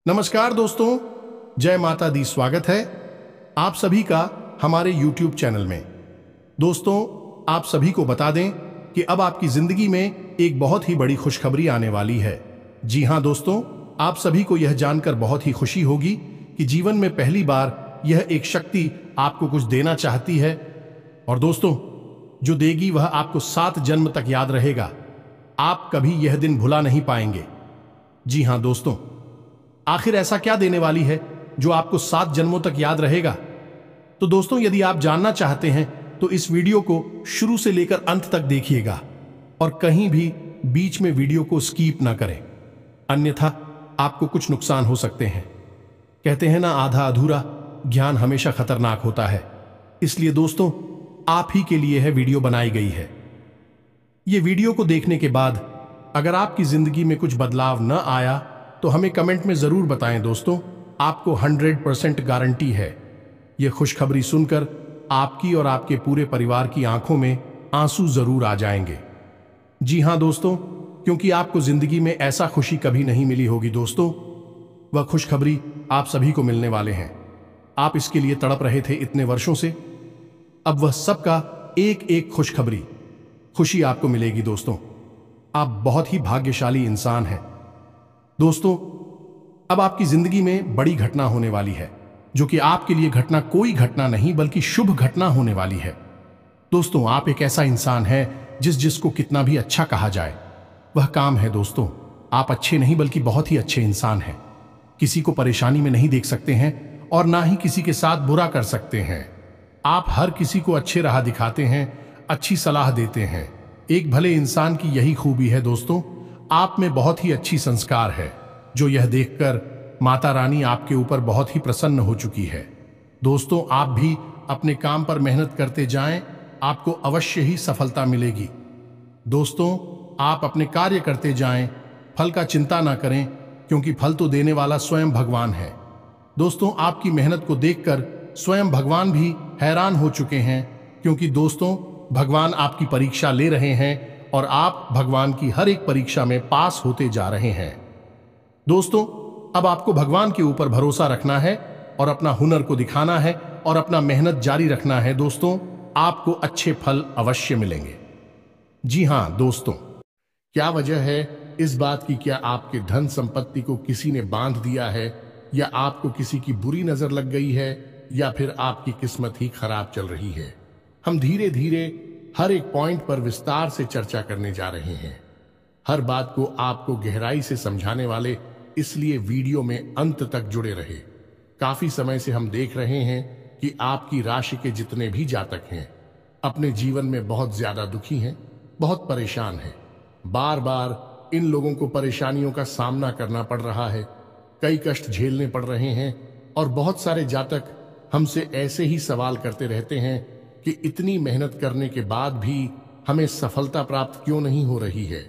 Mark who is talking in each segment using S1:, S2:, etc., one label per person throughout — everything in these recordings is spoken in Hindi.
S1: नमस्कार दोस्तों, जय माता दी। स्वागत है आप सभी का हमारे YouTube चैनल में। दोस्तों, आप सभी को बता दें कि अब आपकी जिंदगी में एक बहुत ही बड़ी खुशखबरी आने वाली है। जी हां दोस्तों, आप सभी को यह जानकर बहुत ही खुशी होगी कि जीवन में पहली बार यह एक शक्ति आपको कुछ देना चाहती है, और दोस्तों जो देगी वह आपको 7 जन्म तक याद रहेगा। आप कभी यह दिन भुला नहीं पाएंगे। जी हां दोस्तों, आखिर ऐसा क्या देने वाली है जो आपको 7 जन्मों तक याद रहेगा? तो दोस्तों, यदि आप जानना चाहते हैं तो इस वीडियो को शुरू से लेकर अंत तक देखिएगा और कहीं भी बीच में वीडियो को स्किप ना करें, अन्यथा आपको कुछ नुकसान हो सकते हैं। कहते हैं ना, आधा अधूरा ज्ञान हमेशा खतरनाक होता है। इसलिए दोस्तों, आप ही के लिए है वीडियो बनाई गई है। ये वीडियो को देखने के बाद अगर आपकी जिंदगी में कुछ बदलाव न आया तो हमें कमेंट में जरूर बताएं। दोस्तों, आपको 100% गारंटी है, यह खुशखबरी सुनकर आपकी और आपके पूरे परिवार की आंखों में आंसू जरूर आ जाएंगे। जी हां दोस्तों, क्योंकि आपको जिंदगी में ऐसा खुशी कभी नहीं मिली होगी। दोस्तों, वह खुशखबरी आप सभी को मिलने वाले हैं। आप इसके लिए तड़प रहे थे इतने वर्षों से, अब वह सबका एक एक खुशी आपको मिलेगी। दोस्तों, आप बहुत ही भाग्यशाली इंसान हैं। दोस्तों, अब आपकी जिंदगी में बड़ी घटना होने वाली है, जो कि आपके लिए घटना कोई घटना नहीं बल्कि शुभ घटना होने वाली है। दोस्तों, आप एक ऐसा इंसान है जिसको कितना भी अच्छा कहा जाए वह काम है। दोस्तों, आप अच्छे नहीं बल्कि बहुत ही अच्छे इंसान हैं। किसी को परेशानी में नहीं देख सकते हैं और ना ही किसी के साथ बुरा कर सकते हैं। आप हर किसी को अच्छे राह दिखाते हैं, अच्छी सलाह देते हैं। एक भले इंसान की यही खूबी है। दोस्तों, आप में बहुत ही अच्छी संस्कार है, जो यह देखकर माता रानी आपके ऊपर बहुत ही प्रसन्न हो चुकी है। दोस्तों, आप भी अपने काम पर मेहनत करते जाएं, आपको अवश्य ही सफलता मिलेगी। दोस्तों, आप अपने कार्य करते जाएं, फल का चिंता ना करें, क्योंकि फल तो देने वाला स्वयं भगवान है। दोस्तों, आपकी मेहनत को देखकर स्वयं भगवान भी हैरान हो चुके हैं, क्योंकि दोस्तों भगवान आपकी परीक्षा ले रहे हैं और आप भगवान की हर एक परीक्षा में पास होते जा रहे हैं। दोस्तों, अब आपको भगवान के ऊपर भरोसा रखना है और अपना हुनर को दिखाना है और अपना मेहनत जारी रखना है। दोस्तों, आपको अच्छे फल अवश्य मिलेंगे। जी हां दोस्तों, क्या वजह है इस बात की? क्या आपके धन संपत्ति को किसी ने बांध दिया है, या आपको किसी की बुरी नजर लग गई है, या फिर आपकी किस्मत ही खराब चल रही है? हम धीरे धीरे हर एक पॉइंट पर विस्तार से चर्चा करने जा रहे हैं। हर बात को आपको गहराई से समझाने वाले, इसलिए वीडियो में अंत तक जुड़े रहे। काफी समय से हम देख रहे हैं कि आपकी राशि के जितने भी जातक हैं अपने जीवन में बहुत ज्यादा दुखी हैं, बहुत परेशान हैं। बार बार इन लोगों को परेशानियों का सामना करना पड़ रहा है, कई कष्ट झेलने पड़ रहे हैं, और बहुत सारे जातक हमसे ऐसे ही सवाल करते रहते हैं कि इतनी मेहनत करने के बाद भी हमें सफलता प्राप्त क्यों नहीं हो रही है,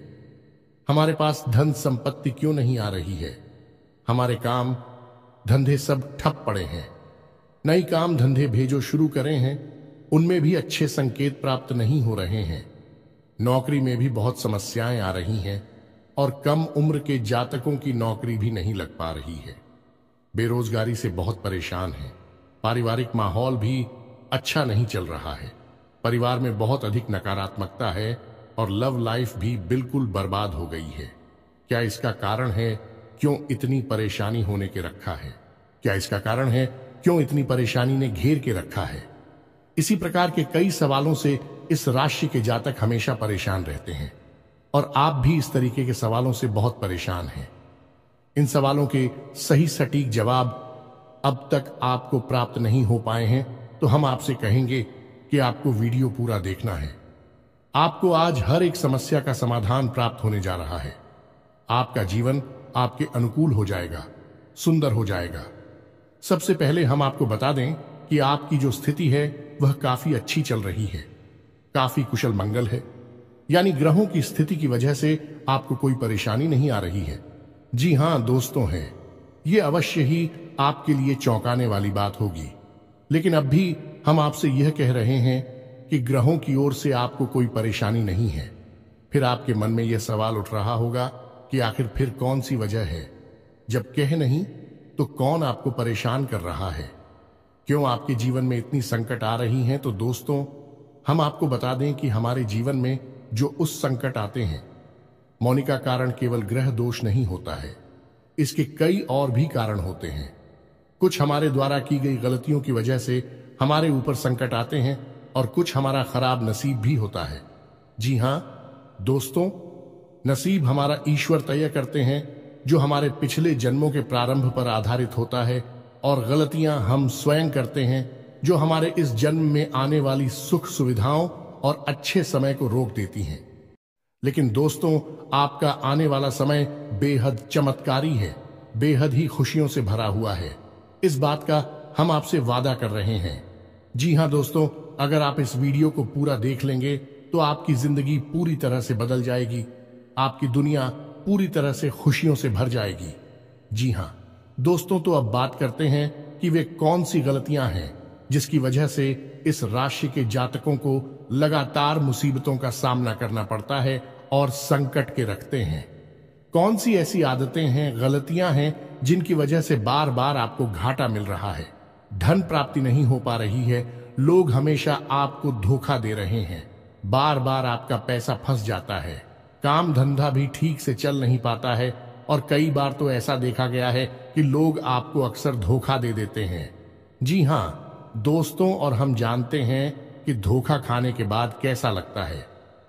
S1: हमारे पास धन संपत्ति क्यों नहीं आ रही है, हमारे काम धंधे सब ठप पड़े हैं, नई काम धंधे भेजो शुरू करें हैं, उनमें भी अच्छे संकेत प्राप्त नहीं हो रहे हैं, नौकरी में भी बहुत समस्याएं आ रही हैं, और कम उम्र के जातकों की नौकरी भी नहीं लग पा रही है, बेरोजगारी से बहुत परेशान है, पारिवारिक माहौल भी अच्छा नहीं चल रहा है, परिवार में बहुत अधिक नकारात्मकता है, और लव लाइफ भी बिल्कुल बर्बाद हो गई है। क्या इसका कारण है क्यों इतनी परेशानी होने के रखा है? क्या इसका कारण है क्यों इतनी परेशानी ने घेर के रखा है? इसी प्रकार के कई सवालों से इस राशि के जातक हमेशा परेशान रहते हैं, और आप भी इस तरीके के सवालों से बहुत परेशान हैं। इन सवालों के सही सटीक जवाब अब तक आपको प्राप्त नहीं हो पाए हैं, तो हम आपसे कहेंगे कि आपको वीडियो पूरा देखना है। आपको आज हर एक समस्या का समाधान प्राप्त होने जा रहा है। आपका जीवन आपके अनुकूल हो जाएगा, सुंदर हो जाएगा। सबसे पहले हम आपको बता दें कि आपकी जो स्थिति है वह काफी अच्छी चल रही है, काफी कुशल मंगल है, यानी ग्रहों की स्थिति की वजह से आपको कोई परेशानी नहीं आ रही है। जी हां दोस्तों, है ये अवश्य ही आपके लिए चौंकाने वाली बात होगी, लेकिन अब भी हम आपसे यह कह रहे हैं कि ग्रहों की ओर से आपको कोई परेशानी नहीं है। फिर आपके मन में यह सवाल उठ रहा होगा कि आखिर फिर कौन सी वजह है, जब कह नहीं तो कौन आपको परेशान कर रहा है, क्यों आपके जीवन में इतनी संकट आ रही हैं। तो दोस्तों, हम आपको बता दें कि हमारे जीवन में जो उस संकट आते हैं, मौनी का कारण केवल ग्रह दोष नहीं होता है, इसके कई और भी कारण होते हैं। कुछ हमारे द्वारा की गई गलतियों की वजह से हमारे ऊपर संकट आते हैं और कुछ हमारा खराब नसीब भी होता है। जी हां दोस्तों, नसीब हमारा ईश्वर तय करते हैं, जो हमारे पिछले जन्मों के प्रारंभ पर आधारित होता है, और गलतियां हम स्वयं करते हैं, जो हमारे इस जन्म में आने वाली सुख सुविधाओं और अच्छे समय को रोक देती हैं। लेकिन दोस्तों, आपका आने वाला समय बेहद चमत्कारी है, बेहद ही खुशियों से भरा हुआ है। इस बात का हम आपसे वादा कर रहे हैं। जी हां दोस्तों, अगर आप इस वीडियो को पूरा देख लेंगे तो आपकी जिंदगी पूरी तरह से बदल जाएगी, आपकी दुनिया पूरी तरह से खुशियों से भर जाएगी। जी हां दोस्तों, तो अब बात करते हैं कि वे कौन सी गलतियां हैं जिसकी वजह से इस राशि के जातकों को लगातार मुसीबतों का सामना करना पड़ता है और संकट के रखते हैं। कौन सी ऐसी आदतें हैं, गलतियां हैं, जिनकी वजह से बार बार आपको घाटा मिल रहा है, धन प्राप्ति नहीं हो पा रही है, लोग हमेशा आपको धोखा दे रहे हैं, बार बार आपका पैसा फंस जाता है, काम धंधा भी ठीक से चल नहीं पाता है, और कई बार तो ऐसा देखा गया है कि लोग आपको अक्सर धोखा दे देते हैं। जी हां दोस्तों, और हम जानते हैं कि धोखा खाने के बाद कैसा लगता है।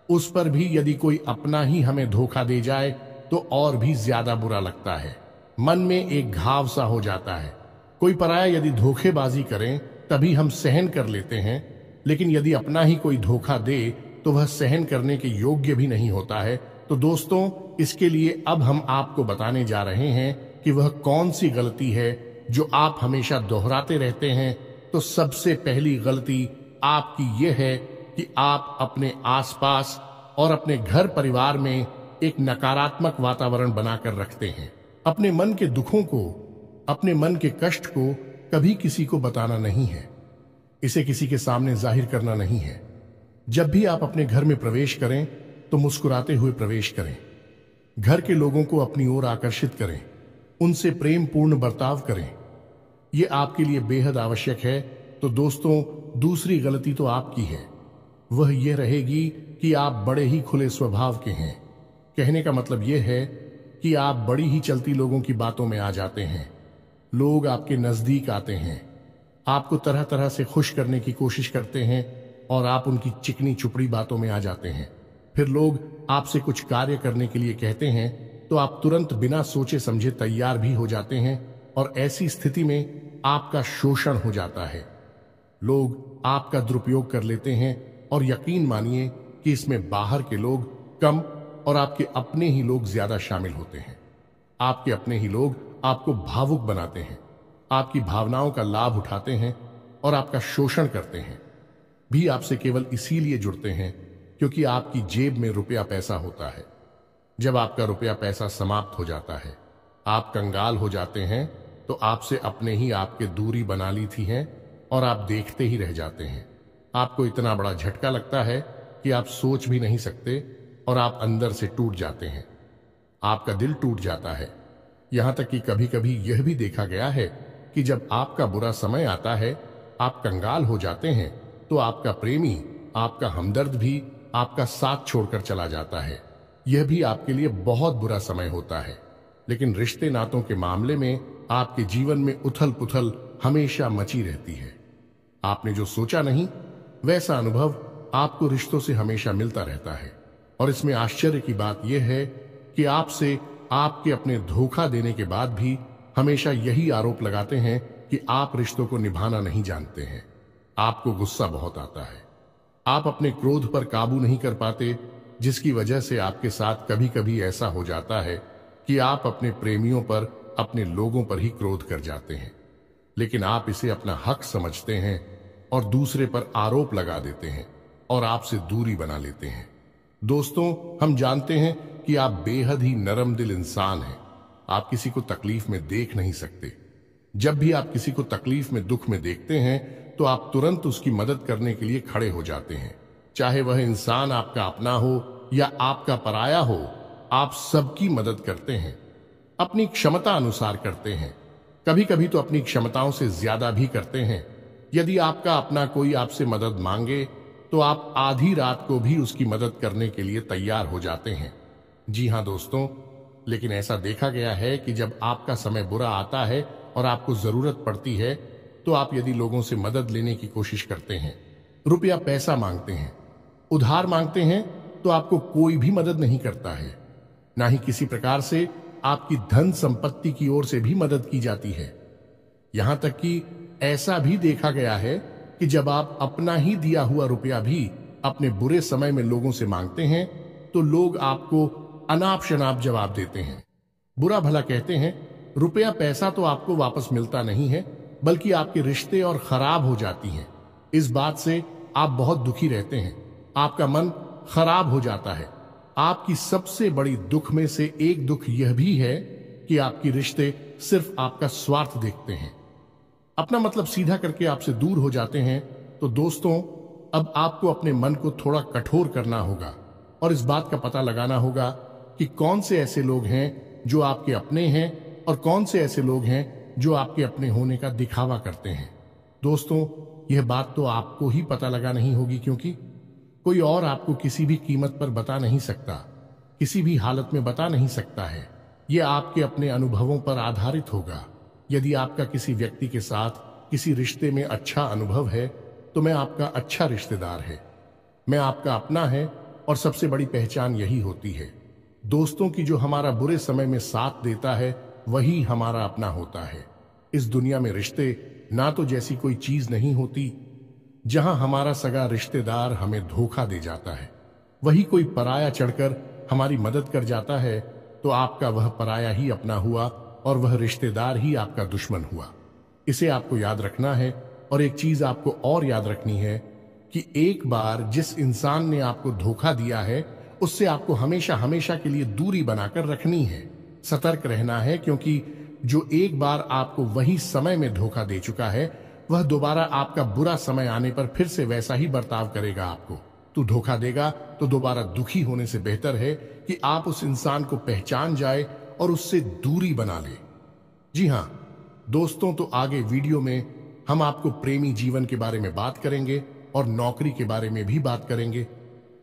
S1: उस पर भी यदि कोई अपना ही हमें धोखा दे जाए तो और भी ज्यादा बुरा लगता है, मन में एक घाव सा हो जाता है। कोई पराया यदि धोखेबाजी करें तभी हम सहन कर लेते हैं, लेकिन यदि अपना ही कोई धोखा दे तो वह सहन करने के योग्य भी नहीं होता है। तो दोस्तों, इसके लिए अब हम आपको बताने जा रहे हैं कि वह कौन सी गलती है जो आप हमेशा दोहराते रहते हैं। तो सबसे पहली गलती आपकी यह है कि आप अपने आसपास और अपने घर परिवार में एक नकारात्मक वातावरण बनाकर रखते हैं। अपने मन के दुखों को, अपने मन के कष्ट को कभी किसी को बताना नहीं है, इसे किसी के सामने जाहिर करना नहीं है। जब भी आप अपने घर में प्रवेश करें तो मुस्कुराते हुए प्रवेश करें, घर के लोगों को अपनी ओर आकर्षित करें, उनसे प्रेम पूर्ण बर्ताव करें, यह आपके लिए बेहद आवश्यक है। तो दोस्तों, दूसरी गलती तो आपकी है, वह यह रहेगी कि आप बड़े ही खुले स्वभाव के हैं। कहने का मतलब यह है कि आप बड़ी ही चलती लोगों की बातों में आ जाते हैं, लोग आपके नजदीक आते हैं, आपको तरह तरह से खुश करने की कोशिश करते हैं और आप उनकी चिकनी चुपड़ी बातों में आ जाते हैं। फिर लोग आपसे कुछ कार्य करने के लिए कहते हैं तो आप तुरंत बिना सोचे समझे तैयार भी हो जाते हैं, और ऐसी स्थिति में आपका शोषण हो जाता है। लोग आपका दुरुपयोग कर लेते हैं, और यकीन मानिए कि इसमें बाहर के लोग कम और आपके अपने ही लोग ज्यादा शामिल होते हैं। आपके अपने ही लोग आपको भावुक बनाते हैं, आपकी भावनाओं का लाभ उठाते हैं और आपका शोषण करते हैं। भी आपसे केवल इसीलिए जुड़ते हैं क्योंकि आपकी जेब में रुपया पैसा होता है। जब आपका रुपया पैसा समाप्त हो जाता है, आप कंगाल हो जाते हैं, तो आपसे अपने ही आपके दूरी बना ली थी है और आप देखते ही रह जाते हैं। आपको इतना बड़ा झटका लगता है कि आप सोच भी नहीं सकते और आप अंदर से टूट जाते हैं। आपका दिल टूट जाता है। यहां तक कि कभी कभी यह भी देखा गया है कि जब आपका बुरा समय आता है, आप कंगाल हो जाते हैं, तो आपका प्रेमी, आपका हमदर्द भी आपका साथ छोड़कर चला जाता है। यह भी आपके लिए बहुत बुरा समय होता है। लेकिन रिश्ते नातों के मामले में आपके जीवन में उथल पुथल हमेशा मची रहती है। आपने जो सोचा नहीं, वैसा अनुभव आपको रिश्तों से हमेशा मिलता रहता है। और इसमें आश्चर्य की बात यह है कि आपसे आपके अपने धोखा देने के बाद भी हमेशा यही आरोप लगाते हैं कि आप रिश्तों को निभाना नहीं जानते हैं। आपको गुस्सा बहुत आता है, आप अपने क्रोध पर काबू नहीं कर पाते, जिसकी वजह से आपके साथ कभी कभी ऐसा हो जाता है कि आप अपने प्रेमियों पर, अपने लोगों पर ही क्रोध कर जाते हैं। लेकिन आप इसे अपना हक समझते हैं और दूसरे पर आरोप लगा देते हैं और आपसे दूरी बना लेते हैं। दोस्तों, हम जानते हैं कि आप बेहद ही नरम दिल इंसान हैं। आप किसी को तकलीफ में देख नहीं सकते। जब भी आप किसी को तकलीफ में, दुख में देखते हैं तो आप तुरंत उसकी मदद करने के लिए खड़े हो जाते हैं। चाहे वह इंसान आपका अपना हो या आपका पराया हो, आप सबकी मदद करते हैं, अपनी क्षमता अनुसार करते हैं। कभी कभी तो अपनी क्षमताओं से ज्यादा भी करते हैं। यदि आपका अपना कोई आपसे मदद मांगे तो आप आधी रात को भी उसकी मदद करने के लिए तैयार हो जाते हैं। जी हां दोस्तों, लेकिन ऐसा देखा गया है कि जब आपका समय बुरा आता है और आपको जरूरत पड़ती है तो आप यदि लोगों से मदद लेने की कोशिश करते हैं, रुपया पैसा मांगते हैं, उधार मांगते हैं, तो आपको कोई भी मदद नहीं करता है। ना ही किसी प्रकार से आपकी धन संपत्ति की ओर से भी मदद की जाती है। यहां तक कि ऐसा भी देखा गया है कि जब आप अपना ही दिया हुआ रुपया भी अपने बुरे समय में लोगों से मांगते हैं तो लोग आपको अनाप शनाप जवाब देते हैं, बुरा भला कहते हैं। रुपया पैसा तो आपको वापस मिलता नहीं है, बल्कि आपके रिश्ते और खराब हो जाती हैं। इस बात से आप बहुत दुखी रहते हैं, आपका मन खराब हो जाता है। आपकी सबसे बड़ी दुख में से एक दुख यह भी है कि आपके रिश्ते सिर्फ आपका स्वार्थ देखते हैं, अपना मतलब सीधा करके आपसे दूर हो जाते हैं। तो दोस्तों, अब आपको अपने मन को थोड़ा कठोर करना होगा और इस बात का पता लगाना होगा कि कौन से ऐसे लोग हैं जो आपके अपने हैं और कौन से ऐसे लोग हैं जो आपके अपने होने का दिखावा करते हैं। दोस्तों, यह बात तो आपको ही पता लगा नहीं होगी, क्योंकि कोई और आपको किसी भी कीमत पर बता नहीं सकता, किसी भी हालत में बता नहीं सकता है। यह आपके अपने अनुभवों पर आधारित होगा। यदि आपका किसी व्यक्ति के साथ किसी रिश्ते में अच्छा अनुभव है तो मैं आपका अच्छा रिश्तेदार है, मैं आपका अपना है, और सबसे बड़ी पहचान यही होती है दोस्तों की, जो हमारा बुरे समय में साथ देता है वही हमारा अपना होता है। इस दुनिया में रिश्ते ना तो जैसी कोई चीज नहीं होती। जहां हमारा सगा रिश्तेदार हमें धोखा दे जाता है, वही कोई पराया चढ़कर हमारी मदद कर जाता है, तो आपका वह पराया ही अपना हुआ और वह रिश्तेदार ही आपका दुश्मन हुआ। इसे आपको याद रखना है। और एक चीज आपको और याद रखनी है कि एक बार जिस इंसान ने आपको धोखा दिया है उससे आपको हमेशा हमेशा के लिए दूरी बनाकर रखनी है, सतर्क रहना है, क्योंकि जो एक बार आपको वही समय में धोखा दे चुका है वह दोबारा आपका बुरा समय आने पर फिर से वैसा ही बर्ताव करेगा आपको। तू धोखा देगा तो दोबारा दुखी होने से बेहतर है कि आप उस इंसान को पहचान जाए और उससे दूरी बना ले। जी हां दोस्तों, तो आगे वीडियो में हम आपको प्रेमी जीवन के बारे में बात करेंगे और नौकरी के बारे में भी बात करेंगे।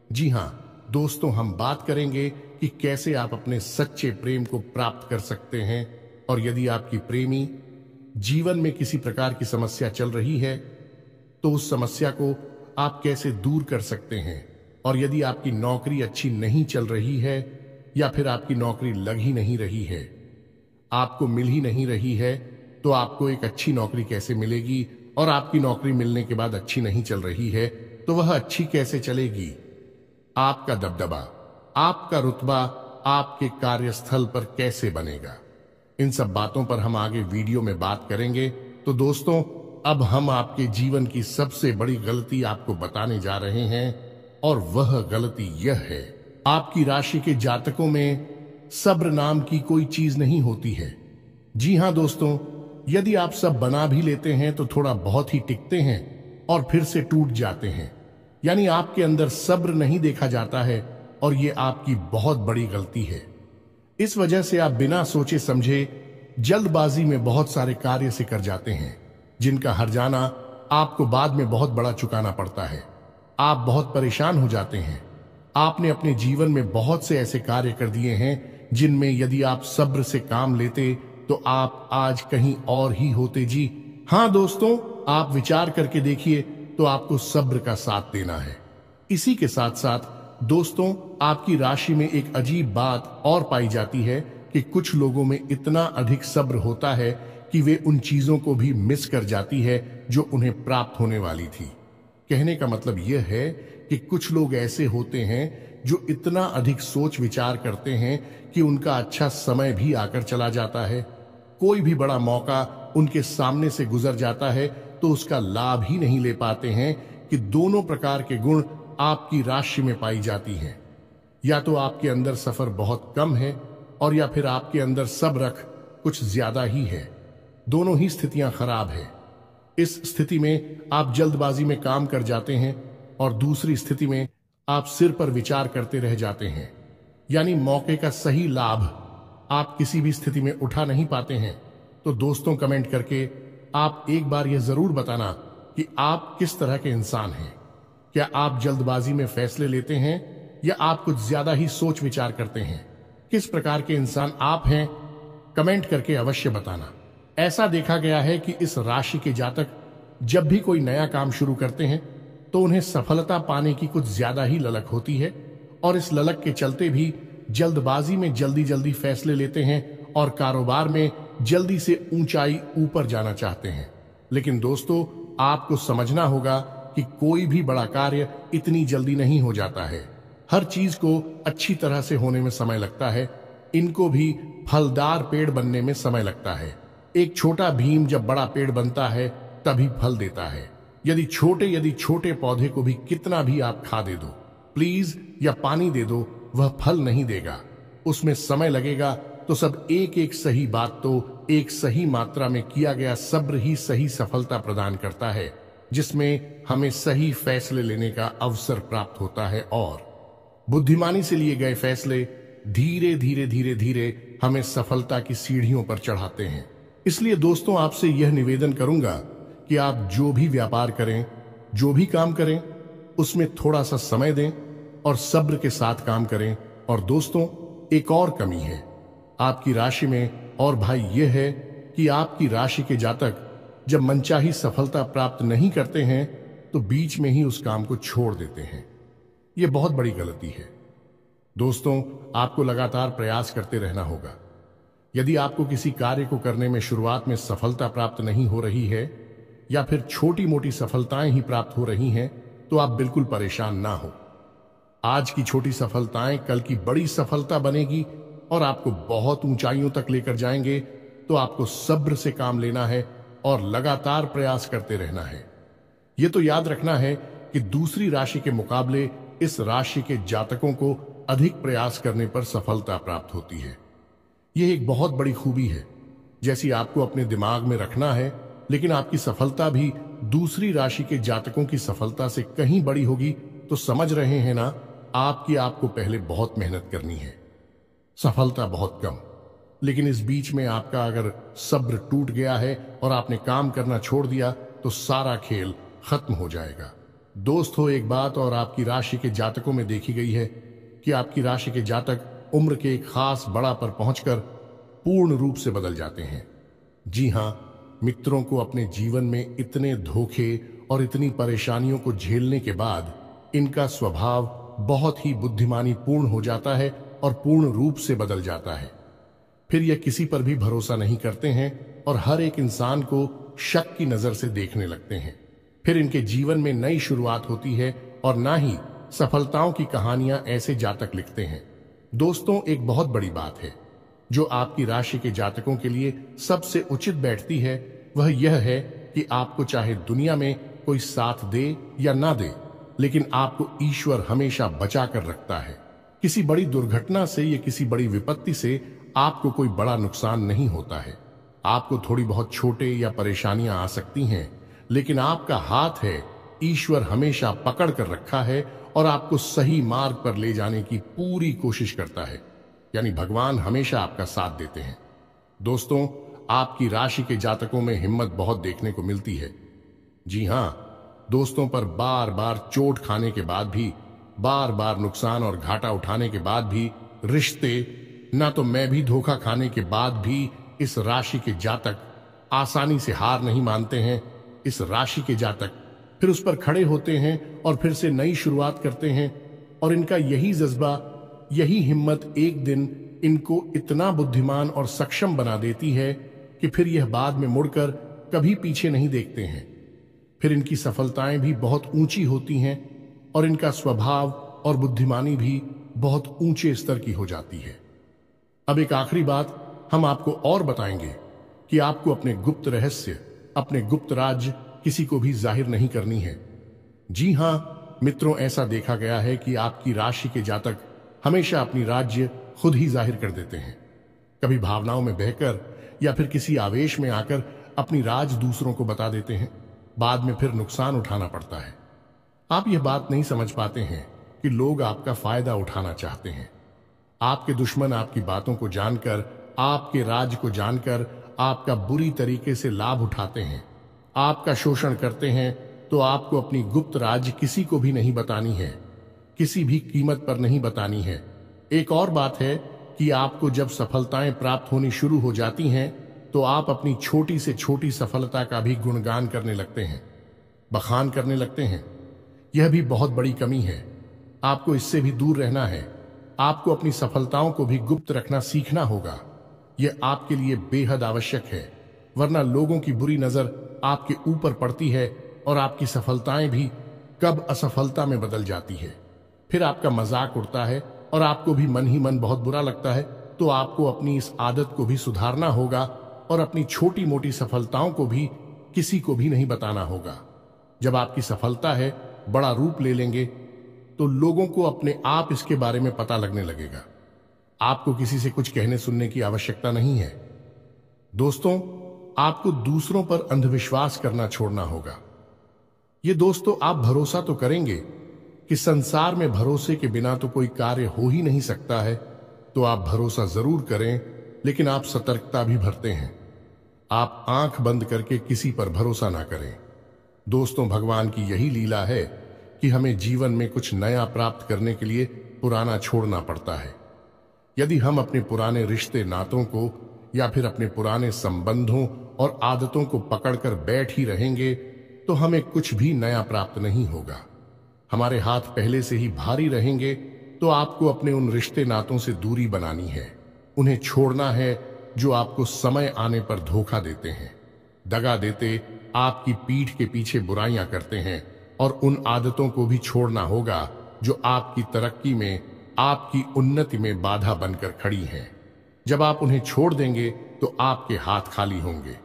S1: जी हां दोस्तों, हम बात करेंगे कि कैसे आप अपने सच्चे प्रेम को प्राप्त कर सकते हैं, और यदि आपकी प्रेमी जीवन में किसी प्रकार की समस्या चल रही है तो उस समस्या को आप कैसे दूर कर सकते हैं, और यदि आपकी नौकरी अच्छी नहीं चल रही है या फिर आपकी नौकरी लग ही नहीं रही है, आपको मिल ही नहीं रही है, तो आपको एक अच्छी नौकरी कैसे मिलेगी, और आपकी नौकरी मिलने के बाद अच्छी नहीं चल रही है तो वह अच्छी कैसे चलेगी। आपका दबदबा, आपका रुतबा आपके कार्यस्थल पर कैसे बनेगा, इन सब बातों पर हम आगे वीडियो में बात करेंगे। तो दोस्तों, अब हम आपके जीवन की सबसे बड़ी गलती आपको बताने जा रहे हैं, और वह गलती यह है, आपकी राशि के जातकों में सब्र नाम की कोई चीज नहीं होती है। जी हां दोस्तों, यदि आप सब बना भी लेते हैं तो थोड़ा बहुत ही टिकते हैं और फिर से टूट जाते हैं, यानी आपके अंदर सब्र नहीं देखा जाता है, और यह आपकी बहुत बड़ी गलती है। इस वजह से आप बिना सोचे समझे जल्दबाजी में बहुत सारे कार्य से कर जाते हैं, जिनका हर्जाना आपको बाद में बहुत बड़ा चुकाना पड़ता है। आप बहुत परेशान हो जाते हैं। आपने अपने जीवन में बहुत से ऐसे कार्य कर दिए हैं जिनमें यदि आप सब्र से काम लेते तो आप आज कहीं और ही होते। जी हां दोस्तों, आप विचार करके देखिए, तो आपको सब्र का साथ देना है। इसी के साथ साथ दोस्तों, आपकी राशि में एक अजीब बात और पाई जाती है कि कुछ लोगों में इतना अधिक सब्र होता है कि वे उन चीजों को भी मिस कर जाती है जो उन्हें प्राप्त होने वाली थी। कहने का मतलब यह है कि कुछ लोग ऐसे होते हैं जो इतना अधिक सोच विचार करते हैं कि उनका अच्छा समय भी आकर चला जाता है। कोई भी बड़ा मौका उनके सामने से गुजर जाता है तो उसका लाभ ही नहीं ले पाते हैं कि दोनों प्रकार के गुण आपकी राशि में पाई जाती हैं। या तो आपके अंदर सफर बहुत कम है, और या फिर आपके अंदर सब्र कुछ ज्यादा ही है। दोनों ही स्थितियां खराब है। इस स्थिति में आप जल्दबाजी में काम कर जाते हैं, और दूसरी स्थिति में आप सिर पर विचार करते रह जाते हैं, यानी मौके का सही लाभ आप किसी भी स्थिति में उठा नहीं पाते हैं। तो दोस्तों कमेंट करके आप एक बार यह जरूर बताना कि आप किस तरह के इंसान हैं। क्या आप जल्दबाजी में फैसले लेते हैं या आप कुछ ज्यादा ही सोच विचार करते हैं? किस प्रकार के इंसान आप हैं, कमेंट करके अवश्य बताना। ऐसा देखा गया है कि इस राशि के जातक जब भी कोई नया काम शुरू करते हैं तो उन्हें सफलता पाने की कुछ ज्यादा ही ललक होती है और इस ललक के चलते भी जल्दबाजी में जल्दी जल्दी फैसले लेते हैं और कारोबार में जल्दी से ऊंचाई ऊपर जाना चाहते हैं। लेकिन दोस्तों, आपको समझना होगा कि कोई भी बड़ा कार्य इतनी जल्दी नहीं हो जाता है। हर चीज को अच्छी तरह से होने में समय लगता है। इनको भी फलदार पेड़ बनने में समय लगता है। एक छोटा भीम जब बड़ा पेड़ बनता है तभी फल देता है। यदि छोटे पौधे को भी कितना भी आप खा दे दो, प्लीज, या पानी दे दो, वह फल नहीं देगा। उसमें समय लगेगा। तो सब एक एक सही बात तो एक सही मात्रा में किया गया सब्र ही सही सफलता प्रदान करता है, जिसमें हमें सही फैसले लेने का अवसर प्राप्त होता है और बुद्धिमानी से लिए गए फैसले धीरे धीरे हमें सफलता की सीढ़ियों पर चढ़ाते हैं। इसलिए दोस्तों, आपसे यह निवेदन करूंगा कि आप जो भी व्यापार करें, जो भी काम करें, उसमें थोड़ा सा समय दें और सब्र के साथ काम करें। और दोस्तों, एक और कमी है आपकी राशि में, और भाई यह है कि आपकी राशि के जातक जब मनचाही सफलता प्राप्त नहीं करते हैं तो बीच में ही उस काम को छोड़ देते हैं। यह बहुत बड़ी गलती है। दोस्तों, आपको लगातार प्रयास करते रहना होगा। यदि आपको किसी कार्य को करने में शुरुआत में सफलता प्राप्त नहीं हो रही है या फिर छोटी मोटी सफलताएं ही प्राप्त हो रही हैं, तो आप बिल्कुल परेशान ना हो। आज की छोटी सफलताएं कल की बड़ी सफलता बनेगी और आपको बहुत ऊंचाइयों तक लेकर जाएंगे। तो आपको सब्र से काम लेना है और लगातार प्रयास करते रहना है। यह तो याद रखना है कि दूसरी राशि के मुकाबले इस राशि के जातकों को अधिक प्रयास करने पर सफलता प्राप्त होती है। यह एक बहुत बड़ी खूबी है, जैसी आपको अपने दिमाग में रखना है। लेकिन आपकी सफलता भी दूसरी राशि के जातकों की सफलता से कहीं बड़ी होगी। तो समझ रहे हैं ना, आपको पहले बहुत मेहनत करनी है, सफलता बहुत कम। लेकिन इस बीच में आपका अगर सब्र टूट गया है और आपने काम करना छोड़ दिया तो सारा खेल खत्म हो जाएगा। दोस्तों, एक बात और आपकी राशि के जातकों में देखी गई है कि आपकी राशि के जातक उम्र के एक खास बड़ा पर पहुंचकर पूर्ण रूप से बदल जाते हैं। जी हां, मित्रों को अपने जीवन में इतने धोखे और इतनी परेशानियों को झेलने के बाद इनका स्वभाव बहुत ही बुद्धिमानी पूर्ण हो जाता है और पूर्ण रूप से बदल जाता है। फिर यह किसी पर भी भरोसा नहीं करते हैं और हर एक इंसान को शक की नजर से देखने लगते हैं। फिर इनके जीवन में नई शुरुआत होती है और ना ही सफलताओं की कहानियां ऐसे जातक लिखते हैं। दोस्तों, एक बहुत बड़ी बात है जो आपकी राशि के जातकों के लिए सबसे उचित बैठती है, वह यह है कि आपको चाहे दुनिया में कोई साथ दे या ना दे, लेकिन आपको ईश्वर हमेशा बचा कर रखता है। किसी बड़ी दुर्घटना से या किसी बड़ी विपत्ति से आपको कोई बड़ा नुकसान नहीं होता है। आपको थोड़ी बहुत छोटे या परेशानियां आ सकती हैं, लेकिन आपका हाथ है, ईश्वर हमेशा पकड़ कर रखा है और आपको सही मार्ग पर ले जाने की पूरी कोशिश करता है। यानी भगवान हमेशा आपका साथ देते हैं। दोस्तों, आपकी राशि के जातकों में हिम्मत बहुत देखने को मिलती है। जी हां, दोस्तों पर बार बार चोट खाने के बाद भी, बार बार नुकसान और घाटा उठाने के बाद भी, रिश्ते ना तो मैं भी धोखा खाने के बाद भी इस राशि के जातक आसानी से हार नहीं मानते हैं। इस राशि के जातक फिर उस पर खड़े होते हैं और फिर से नई शुरुआत करते हैं। और इनका यही जज्बा, यही हिम्मत एक दिन इनको इतना बुद्धिमान और सक्षम बना देती है कि फिर यह बाद में मुड़कर कभी पीछे नहीं देखते हैं। फिर इनकी सफलताएं भी बहुत ऊंची होती हैं और इनका स्वभाव और बुद्धिमानी भी बहुत ऊंचे स्तर की हो जाती है। अब एक आखिरी बात हम आपको और बताएंगे कि आपको अपने गुप्त रहस्य, अपने गुप्त राज किसी को भी जाहिर नहीं करनी है। जी हां मित्रों, ऐसा देखा गया है कि आपकी राशि के जातक हमेशा अपनी राज्य खुद ही जाहिर कर देते हैं। कभी भावनाओं में बहकर या फिर किसी आवेश में आकर अपनी राज दूसरों को बता देते हैं। बाद में फिर नुकसान उठाना पड़ता है। आप यह बात नहीं समझ पाते हैं कि लोग आपका फायदा उठाना चाहते हैं। आपके दुश्मन आपकी बातों को जानकर, आपके राज को जानकर आपका बुरी तरीके से लाभ उठाते हैं, आपका शोषण करते हैं, तो आपको अपनी गुप्त राज किसी को भी नहीं बतानी है, किसी भी कीमत पर नहीं बतानी है। एक और बात है कि आपको जब सफलताएं प्राप्त होनी शुरू हो जाती हैं तो आप अपनी छोटी से छोटी सफलता का भी गुणगान करने लगते हैं, बखान करने लगते हैं। यह भी बहुत बड़ी कमी है, आपको इससे भी दूर रहना है। आपको अपनी सफलताओं को भी गुप्त रखना सीखना होगा। यह आपके लिए बेहद आवश्यक है, वरना लोगों की बुरी नजर आपके ऊपर पड़ती है और आपकी सफलताएं भी कब असफलता में बदल जाती है। फिर आपका मजाक उड़ता है और आपको भी मन ही मन बहुत बुरा लगता है। तो आपको अपनी इस आदत को भी सुधारना होगा और अपनी छोटी मोटी सफलताओं को भी किसी को भी नहीं बताना होगा। जब आपकी सफलता है बड़ा रूप ले लेंगे तो लोगों को अपने आप इसके बारे में पता लगने लगेगा। आपको किसी से कुछ कहने सुनने की आवश्यकता नहीं है। दोस्तों, आपको दूसरों पर अंधविश्वास करना छोड़ना होगा। ये दोस्तों, आप भरोसा तो करेंगे कि संसार में भरोसे के बिना तो कोई कार्य हो ही नहीं सकता है, तो आप भरोसा जरूर करें, लेकिन आप सतर्कता भी बरतें हैं। आप आंख बंद करके किसी पर भरोसा ना करें। दोस्तों, भगवान की यही लीला है कि हमें जीवन में कुछ नया प्राप्त करने के लिए पुराना छोड़ना पड़ता है। यदि हम अपने पुराने रिश्ते नातों को या फिर अपने पुराने संबंधों और आदतों को पकड़कर बैठ ही रहेंगे तो हमें कुछ भी नया प्राप्त नहीं होगा। हमारे हाथ पहले से ही भारी रहेंगे, तो आपको अपने उन रिश्ते नातों से दूरी बनानी है। उन्हें छोड़ना है जो आपको समय आने पर धोखा देते हैं, दगा देते, आपकी पीठ के पीछे बुराइयां करते हैं। और उन आदतों को भी छोड़ना होगा जो आपकी तरक्की में, आपकी उन्नति में बाधा बनकर खड़ी हैं। जब आप उन्हें छोड़ देंगे तो आपके हाथ खाली होंगे।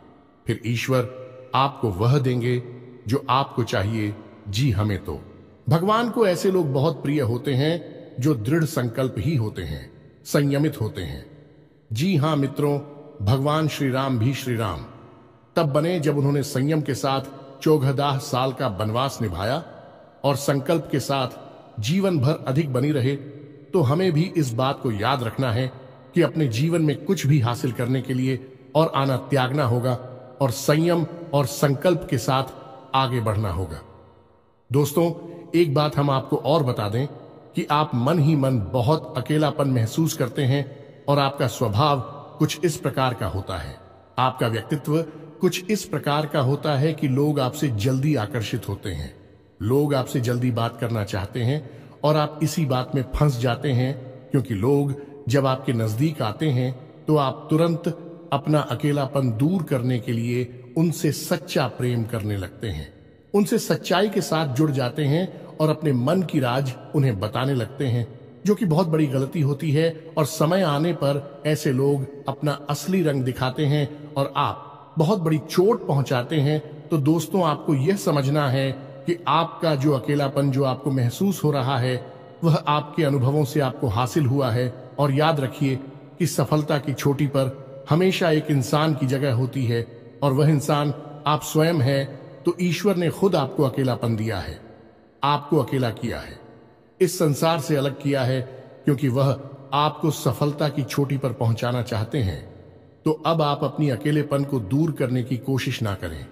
S1: फिर ईश्वर आपको वह देंगे जो आपको चाहिए। जी हमें तो भगवान को ऐसे लोग बहुत प्रिय होते हैं जो दृढ़ संकल्प ही होते हैं, संयमित होते हैं। जी हां मित्रों, भगवान श्री राम भी श्री राम तब बने जब उन्होंने संयम के साथ 14 साल का वनवास निभाया और संकल्प के साथ जीवन भर अधिक बनी रहे। तो हमें भी इस बात को याद रखना है कि अपने जीवन में कुछ भी हासिल करने के लिए और आना त्यागना होगा और संयम और संकल्प के साथ आगे बढ़ना होगा। दोस्तों, एक बात हम आपको और बता दें कि आप मन ही मन बहुत अकेलापन महसूस करते हैं और आपका स्वभाव कुछ इस प्रकार का होता है, आपका व्यक्तित्व कुछ इस प्रकार का होता है कि लोग आपसे जल्दी आकर्षित होते हैं, लोग आपसे जल्दी बात करना चाहते हैं और आप इसी बात में फंस जाते हैं, क्योंकि लोग जब आपके नजदीक आते हैं तो आप तुरंत अपना अकेलापन दूर करने के लिए उनसे सच्चा प्रेम करने लगते हैं, उनसे सच्चाई के साथ जुड़ जाते हैं और अपने मन की राज उन्हें बताने लगते हैं, जो कि बहुत बड़ी गलती होती है। और समय आने पर ऐसे लोग अपना असली रंग दिखाते हैं और आप बहुत बड़ी चोट पहुंचाते हैं। तो दोस्तों, आपको यह समझना है कि आपका जो अकेलापन जो आपको महसूस हो रहा है वह आपके अनुभवों से आपको हासिल हुआ है। और याद रखिए कि सफलता की चोटी पर हमेशा एक इंसान की जगह होती है और वह इंसान आप स्वयं है। तो ईश्वर ने खुद आपको अकेलापन दिया है, आपको अकेला किया है, इस संसार से अलग किया है, क्योंकि वह आपको सफलता की चोटी पर पहुंचाना चाहते हैं। तो अब आप अपनी अकेलेपन को दूर करने की कोशिश ना करें,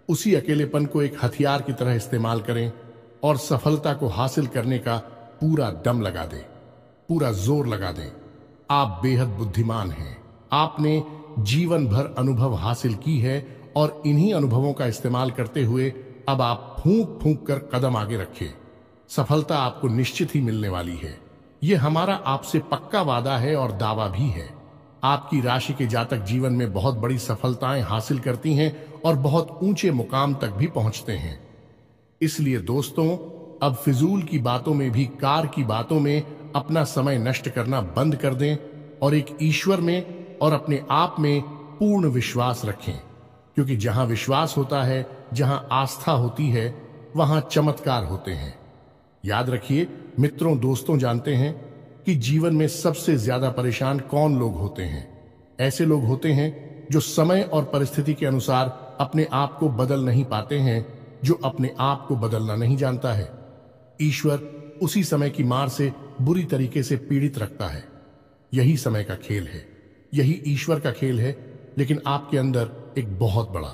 S1: उसी अकेलेपन को एक हथियार की तरह इस्तेमाल करें और सफलता को हासिल करने का पूरा दम लगा दें, पूरा जोर लगा दें। आप बेहद बुद्धिमान हैं, आपने जीवन भर अनुभव हासिल की है और इन्हीं अनुभवों का इस्तेमाल करते हुए अब आप फूंक फूंक कर कदम आगे रखें। सफलता आपको निश्चित ही मिलने वाली है, यह हमारा आपसे पक्का वादा है और दावा भी है। आपकी राशि के जातक जीवन में बहुत बड़ी सफलताएं हासिल करती हैं और बहुत ऊंचे मुकाम तक भी पहुंचते हैं। इसलिए दोस्तों, अब फिजूल की बातों में भी, कार की बातों में अपना समय नष्ट करना बंद कर दें और एक ईश्वर में और अपने आप में पूर्ण विश्वास रखें, क्योंकि जहां विश्वास होता है, जहां आस्था होती है, वहां चमत्कार होते हैं। याद रखिए मित्रों, दोस्तों, जानते हैं कि जीवन में सबसे ज्यादा परेशान कौन लोग होते हैं? ऐसे लोग होते हैं जो समय और परिस्थिति के अनुसार अपने आप को बदल नहीं पाते हैं, जो अपने आप को बदलना नहीं जानता है। ईश्वर उसी समय की मार से बुरी तरीके से पीड़ित रखता है। यही समय का खेल है, यही ईश्वर का खेल है। लेकिन आपके अंदर एक बहुत बड़ा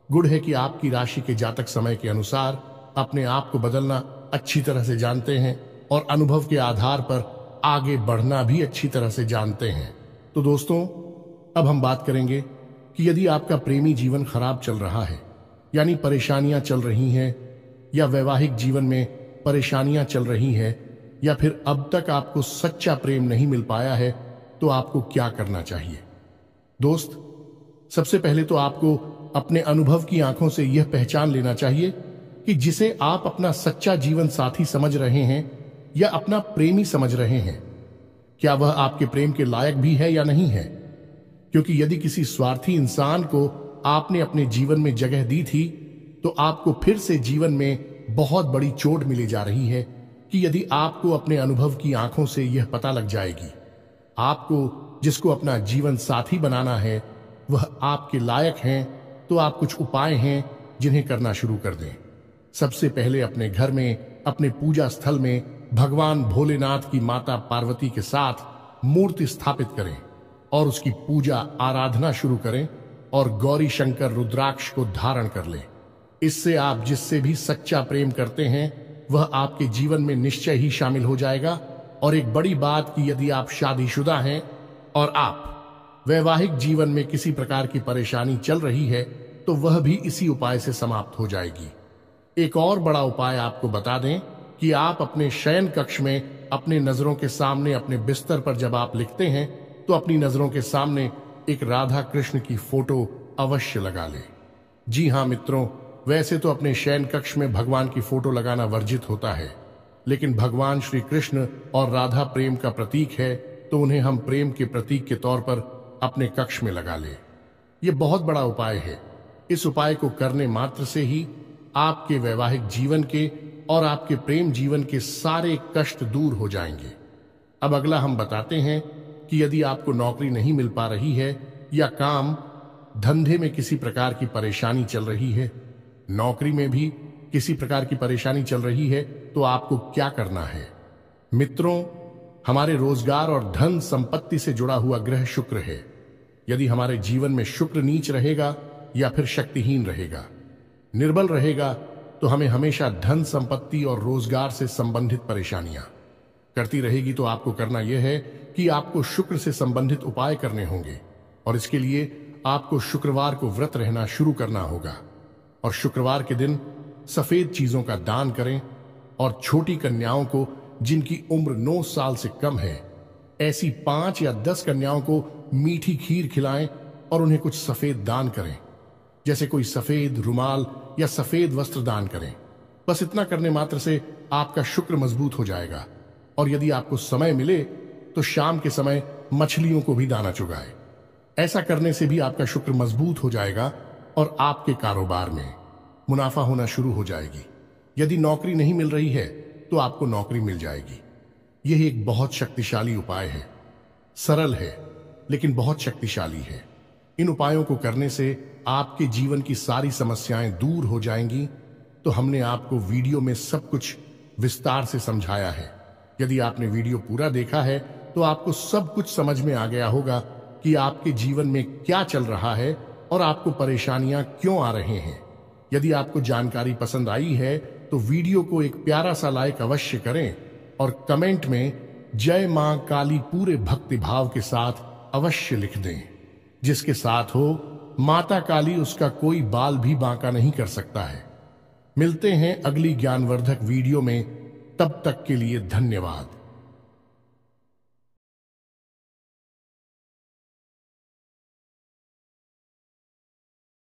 S1: गुण है कि आपकी राशि के जातक समय के अनुसार अपने आप को बदलना अच्छी तरह से जानते हैं और अनुभव के आधार पर आगे बढ़ना भी अच्छी तरह से जानते हैं। तो दोस्तों, अब हम बात करेंगे कि यदि आपका प्रेमी जीवन खराब चल रहा है, यानी परेशानियां चल रही हैं, या वैवाहिक जीवन में परेशानियां चल रही हैं, या फिर अब तक आपको सच्चा प्रेम नहीं मिल पाया है, तो आपको क्या करना चाहिए। दोस्त, सबसे पहले तो आपको अपने अनुभव की आंखों से यह पहचान लेना चाहिए कि जिसे आप अपना सच्चा जीवन साथी समझ रहे हैं या अपना प्रेमी समझ रहे हैं, क्या वह आपके प्रेम के लायक भी है या नहीं है। क्योंकि यदि किसी स्वार्थी इंसान को आपने अपने जीवन में जगह दी थी, तो आपको फिर से जीवन में बहुत बड़ी चोट मिली जा रही है कि यदि आपको अपने अनुभव की आंखों से यह पता लग जाएगी आपको जिसको अपना जीवन साथी बनाना है वह आपके लायक हैं, तो आप कुछ उपाय हैं जिन्हें करना शुरू कर दें। सबसे पहले अपने घर में, अपने पूजा स्थल में भगवान भोलेनाथ की माता पार्वती के साथ मूर्ति स्थापित करें और उसकी पूजा आराधना शुरू करें और गौरी शंकर रुद्राक्ष को धारण कर लें। इससे आप जिससे भी सच्चा प्रेम करते हैं वह आपके जीवन में निश्चय ही शामिल हो जाएगा। और एक बड़ी बात कि यदि आप शादीशुदा हैं और आप वैवाहिक जीवन में किसी प्रकार की परेशानी चल रही है, तो वह भी इसी उपाय से समाप्त हो जाएगी। एक और बड़ा उपाय आपको बता दें कि आप अपने शयन कक्ष में अपने नजरों के सामने अपने बिस्तर पर जब आप लिखते हैं तो अपनी नजरों के सामने एक राधा कृष्ण की फोटो अवश्य लगा लें। जी हाँ मित्रों, वैसे तो अपने शयन कक्ष में भगवान की फोटो लगाना वर्जित होता है, लेकिन भगवान श्री कृष्ण और राधा प्रेम का प्रतीक है, तो उन्हें हम प्रेम के प्रतीक के तौर पर अपने कक्ष में लगा लें। यह बहुत बड़ा उपाय है। इस उपाय को करने मात्र से ही आपके वैवाहिक जीवन के और आपके प्रेम जीवन के सारे कष्ट दूर हो जाएंगे। अब अगला हम बताते हैं कि यदि आपको नौकरी नहीं मिल पा रही है या काम धंधे में किसी प्रकार की परेशानी चल रही है, नौकरी में भी किसी प्रकार की परेशानी चल रही है, तो आपको क्या करना है। मित्रों, हमारे रोजगार और धन संपत्ति से जुड़ा हुआ ग्रह शुक्र है। यदि हमारे जीवन में शुक्र नीच रहेगा या फिर शक्तिहीन रहेगा, निर्बल रहेगा, तो हमें हमेशा धन संपत्ति और रोजगार से संबंधित परेशानियां करती रहेगी। तो आपको करना यह है कि आपको शुक्र से संबंधित उपाय करने होंगे और इसके लिए आपको शुक्रवार को व्रत रहना शुरू करना होगा और शुक्रवार के दिन सफेद चीजों का दान करें और छोटी कन्याओं को जिनकी उम्र 9 साल से कम है, ऐसी 5 या 10 कन्याओं को मीठी खीर खिलाएं और उन्हें कुछ सफेद दान करें, जैसे कोई सफेद रुमाल या सफेद वस्त्र दान करें। बस इतना करने मात्र से आपका शुक्र मजबूत हो जाएगा। और यदि आपको समय मिले तो शाम के समय मछलियों को भी दाना चुगाएं। ऐसा करने से भी आपका शुक्र मजबूत हो जाएगा और आपके कारोबार में मुनाफा होना शुरू हो जाएगी। यदि नौकरी नहीं मिल रही है तो आपको नौकरी मिल जाएगी। यह एक बहुत शक्तिशाली उपाय है, सरल है लेकिन बहुत शक्तिशाली है। इन उपायों को करने से आपके जीवन की सारी समस्याएं दूर हो जाएंगी। तो हमने आपको वीडियो में सब कुछ विस्तार से समझाया है। यदि आपने वीडियो पूरा देखा है तो आपको सब कुछ समझ में आ गया होगा कि आपके जीवन में क्या चल रहा है और आपको परेशानियां क्यों आ रहे हैं। यदि आपको जानकारी पसंद आई है तो वीडियो को एक प्यारा सा लाइक अवश्य करें और कमेंट में जय मां काली पूरे भक्ति भाव के साथ अवश्य लिख दें। जिसके साथ हो माता काली, उसका कोई बाल भी बांका नहीं कर सकता है। मिलते हैं अगली ज्ञानवर्धक वीडियो में, तब तक के लिए धन्यवाद।